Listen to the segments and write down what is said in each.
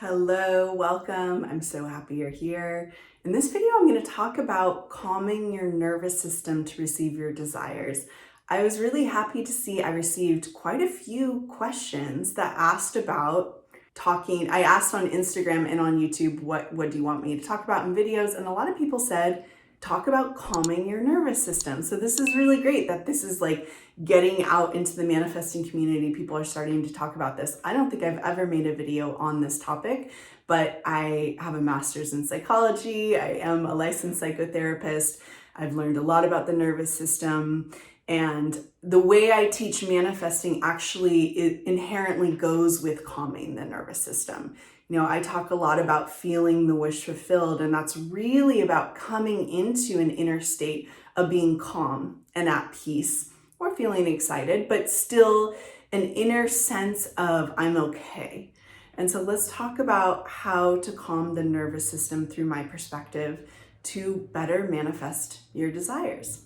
Hello, welcome. I'm so happy you're here. In this video, I'm going to talk about calming your nervous system to receive your desires. I was really happy to see I received quite a few questions that asked about I asked on Instagram and on YouTube, what do you want me to talk about in videos? And a lot of people said, talk about calming your nervous system. So this is really great that this is like getting out into the manifesting community. People are starting to talk about this. I don't think I've ever made a video on this topic, but I have a master's in psychology. I am a licensed psychotherapist. I've learned a lot about the nervous system. And the way I teach manifesting actually inherently goes with calming the nervous system. I talk a lot about feeling the wish fulfilled, and that's really about coming into an inner state of being calm and at peace, or feeling excited, but still an inner sense of I'm okay. And so let's talk about how to calm the nervous system through my perspective to better manifest your desires.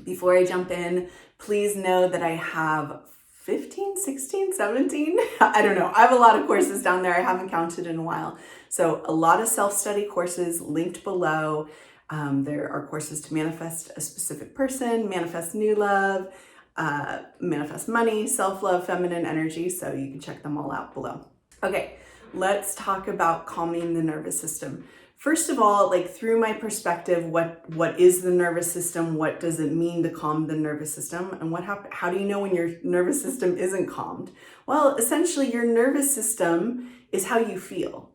Before I jump in, please know that I have 15, 16, 17, I don't know. I have a lot of courses down there. I haven't counted in a while. So a lot of self-study courses linked below. There are courses to manifest a specific person, manifest new love, manifest money, self-love, feminine energy. So you can check them all out below. Okay, let's talk about calming the nervous system. First of all, through my perspective, what is the nervous system? What does it mean to calm the nervous system? And how do you know when your nervous system isn't calmed? Well, essentially your nervous system is how you feel.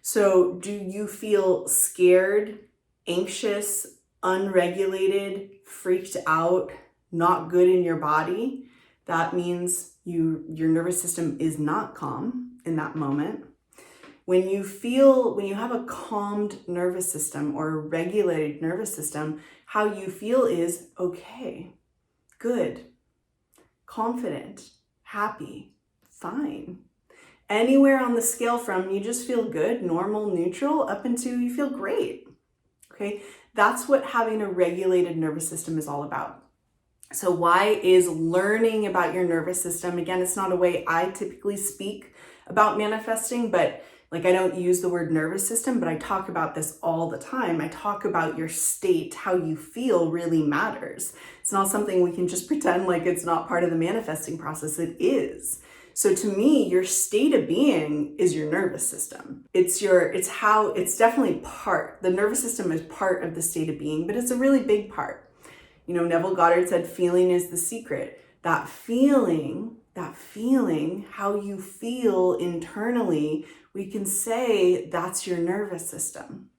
So do you feel scared, anxious, unregulated, freaked out, not good in your body? That means your nervous system is not calm in that moment. When you have a calmed nervous system or a regulated nervous system, how you feel is okay, good, confident, happy, fine. Anywhere on the scale from you just feel good, normal, neutral, up into you feel great. Okay, that's what having a regulated nervous system is all about. So why is learning about your nervous system? Again, it's not a way I typically speak about manifesting, but I don't use the word nervous system, but I talk about this all the time. I talk about your state, how you feel really matters. It's not something we can just pretend like it's not part of the manifesting process. It is. So to me, your state of being is your nervous system. It's definitely part. The nervous system is part of the state of being, but it's a really big part. Neville Goddard said, feeling is the secret. That feeling, how you feel internally, we can say that's your nervous system.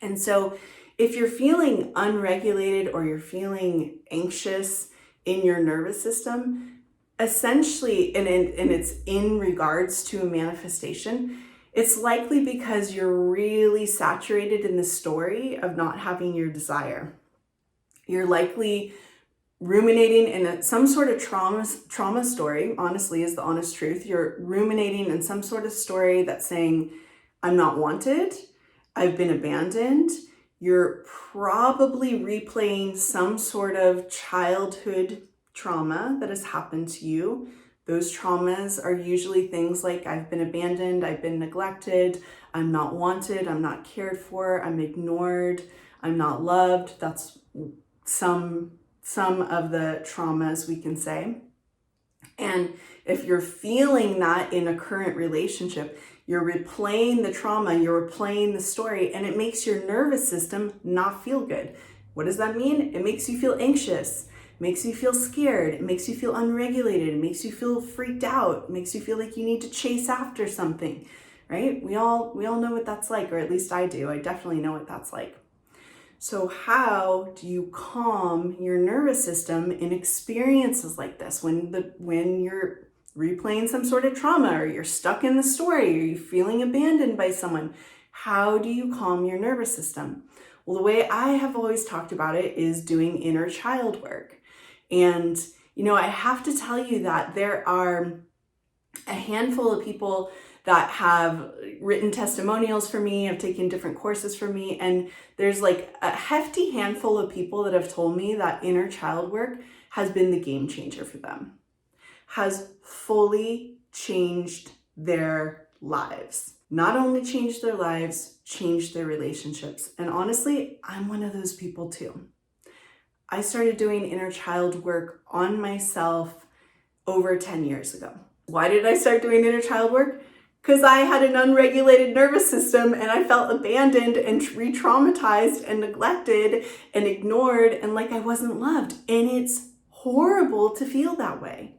And so if you're feeling unregulated or you're feeling anxious in your nervous system, essentially, and it's in regards to a manifestation, it's likely because you're really saturated in the story of not having your desire. You're likely ruminating in some sort of trauma story, honestly, is the honest truth. You're ruminating in some sort of story that's saying, I'm not wanted, I've been abandoned. You're probably replaying some sort of childhood trauma that has happened to you. Those traumas are usually things like I've been abandoned, I've been neglected, I'm not wanted, I'm not cared for, I'm ignored, I'm not loved. That's some of the traumas we can say. And if you're feeling that in a current relationship, you're replaying the trauma, you're replaying the story, and it makes your nervous system not feel good. What does that mean? It makes you feel anxious, it makes you feel scared, it makes you feel unregulated, it makes you feel freaked out, it makes you feel like you need to chase after something, right? We all know what that's like, or at least I do. I definitely know what that's like. So how do you calm your nervous system in experiences like this? When you're replaying some sort of trauma, or you're stuck in the story, or you're feeling abandoned by someone, how do you calm your nervous system? Well, the way I have always talked about it is doing inner child work. And, I have to tell you that there are a handful of people that have written testimonials for me, have taken different courses for me. And there's a hefty handful of people that have told me that inner child work has been the game changer for them, has fully changed their lives. Not only changed their lives, changed their relationships. And honestly, I'm one of those people too. I started doing inner child work on myself over 10 years ago. Why did I start doing inner child work? Because I had an unregulated nervous system and I felt abandoned and re-traumatized and neglected and ignored and like I wasn't loved. And it's horrible to feel that way.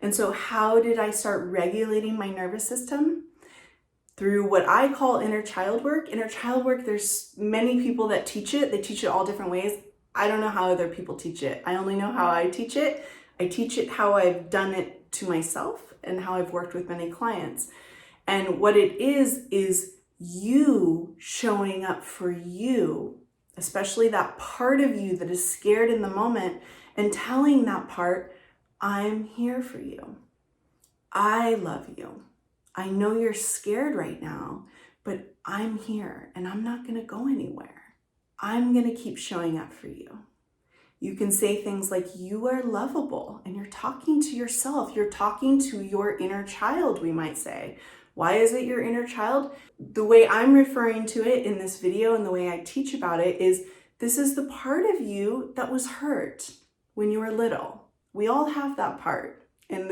And so how did I start regulating my nervous system? Through what I call inner child work. Inner child work, there's many people that teach it. They teach it all different ways. I don't know how other people teach it. I only know how I teach it. I teach it how I've done it to myself and how I've worked with many clients. And what it is you showing up for you, especially that part of you that is scared in the moment, and telling that part, I'm here for you. I love you. I know you're scared right now, but I'm here and I'm not going to go anywhere. I'm going to keep showing up for you. You can say things like, you are lovable, and you're talking to yourself. You're talking to your inner child, we might say. Why is it your inner child? The way I'm referring to it in this video and the way I teach about it is this is the part of you that was hurt when you were little. We all have that part. And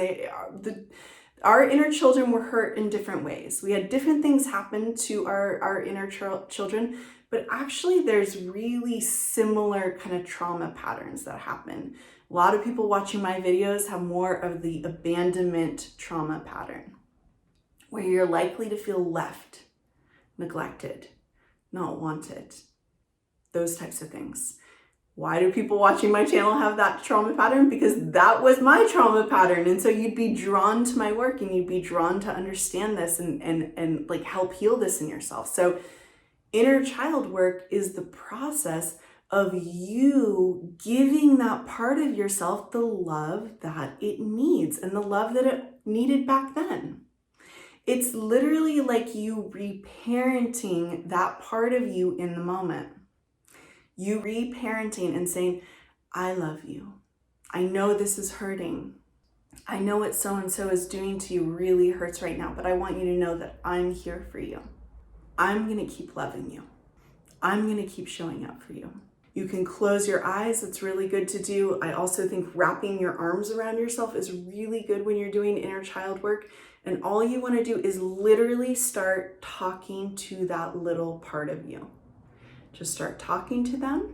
our inner children were hurt in different ways. We had different things happen to our inner children, but actually there's really similar kind of trauma patterns that happen. A lot of people watching my videos have more of the abandonment trauma pattern, where you're likely to feel left, neglected, not wanted, those types of things. Why do people watching my channel have that trauma pattern? Because that was my trauma pattern. And so you'd be drawn to my work and you'd be drawn to understand this and like help heal this in yourself. So inner child work is the process of you giving that part of yourself the love that it needs and the love that it needed back then. It's literally like you reparenting that part of you in the moment. You reparenting and saying, I love you. I know this is hurting. I know what so-and-so is doing to you really hurts right now, but I want you to know that I'm here for you. I'm going to keep loving you. I'm going to keep showing up for you. You can close your eyes. It's really good to do. I also think wrapping your arms around yourself is really good when you're doing inner child work. And all you want to do is literally start talking to that little part of you. Just start talking to them,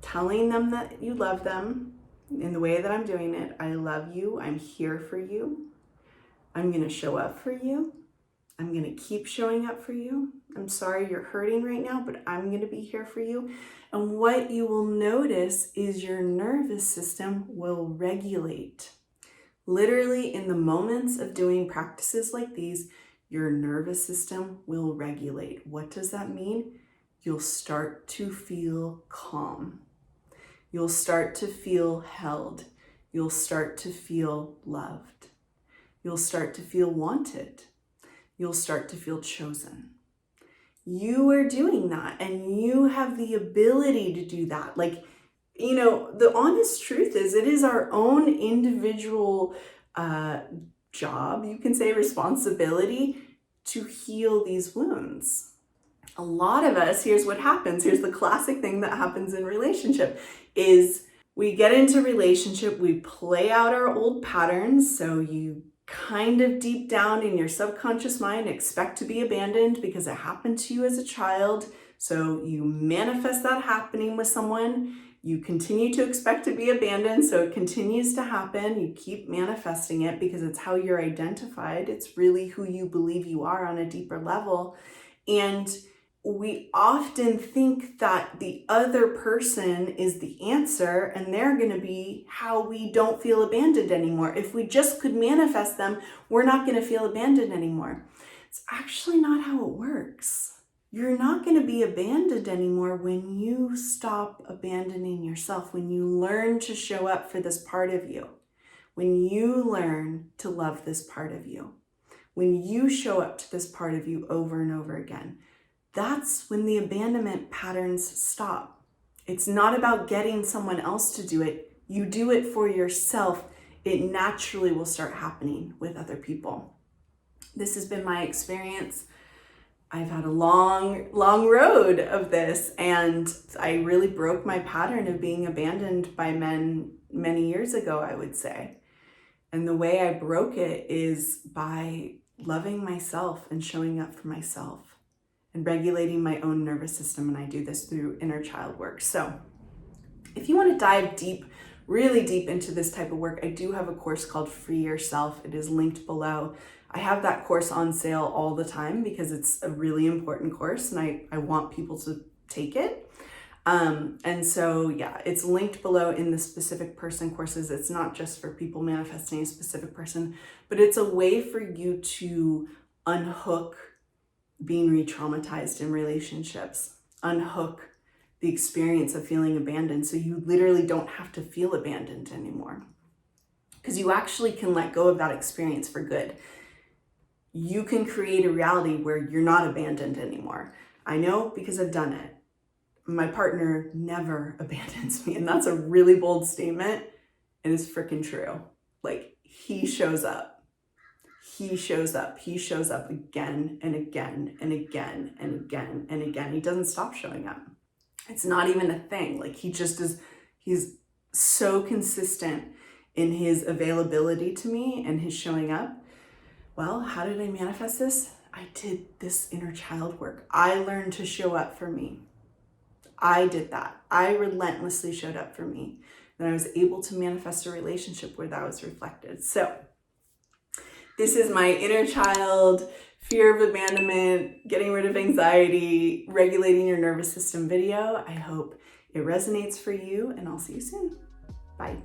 telling them that you love them in the way that I'm doing it. I love you. I'm here for you. I'm going to show up for you. I'm going to keep showing up for you. I'm sorry you're hurting right now, but I'm going to be here for you. And what you will notice is your nervous system will regulate. Literally, in the moments of doing practices like these, your nervous system will regulate. What does that mean? You'll start to feel calm. You'll start to feel held. You'll start to feel loved. You'll start to feel wanted. You'll start to feel chosen. You are doing that, and you have the ability to do that. Like, you know, the honest truth is it is our own individual job, you can say responsibility, to heal these wounds. A lot of us, here's what happens. Here's the classic thing that happens in relationship is we get into relationship, we play out our old patterns. So you kind of deep down in your subconscious mind expect to be abandoned because it happened to you as a child. So you manifest that happening with someone. You continue to expect to be abandoned, so it continues to happen. You keep manifesting it because it's how you're identified. It's really who you believe you are on a deeper level. And we often think that the other person is the answer and they're going to be how we don't feel abandoned anymore. If we just could manifest them, we're not going to feel abandoned anymore. It's actually not how it works. You're not going to be abandoned anymore when you stop abandoning yourself, when you learn to show up for this part of you, when you learn to love this part of you, when you show up to this part of you over and over again. That's when the abandonment patterns stop. It's not about getting someone else to do it. You do it for yourself. It naturally will start happening with other people. This has been my experience. I've had a long road of this, and I really broke my pattern of being abandoned by men many years ago, I would say. And the way I broke it is by loving myself and showing up for myself and regulating my own nervous system. And I do this through inner child work. So if you want to dive deep, really deep into this type of work, I do have a course called Free Yourself. It is linked below. I have that course on sale all the time because it's a really important course and I want people to take it. And so, yeah, it's linked below in the specific person courses. It's not just for people manifesting a specific person, but it's a way for you to unhook being re-traumatized in relationships, unhook the experience of feeling abandoned. So you literally don't have to feel abandoned anymore because you actually can let go of that experience for good. You can create a reality where you're not abandoned anymore. I know because I've done it. My partner never abandons me. And that's a really bold statement. And it's freaking true. Like, he shows up. He shows up. He shows up again and again and again and again and again. He doesn't stop showing up. It's not even a thing. Like, he just is, he's so consistent in his availability to me and his showing up. Well, how did I manifest this? I did this inner child work. I learned to show up for me. I did that. I relentlessly showed up for me. And I was able to manifest a relationship where that was reflected. So this is my inner child, fear of abandonment, getting rid of anxiety, regulating your nervous system video. I hope it resonates for you, and I'll see you soon. Bye.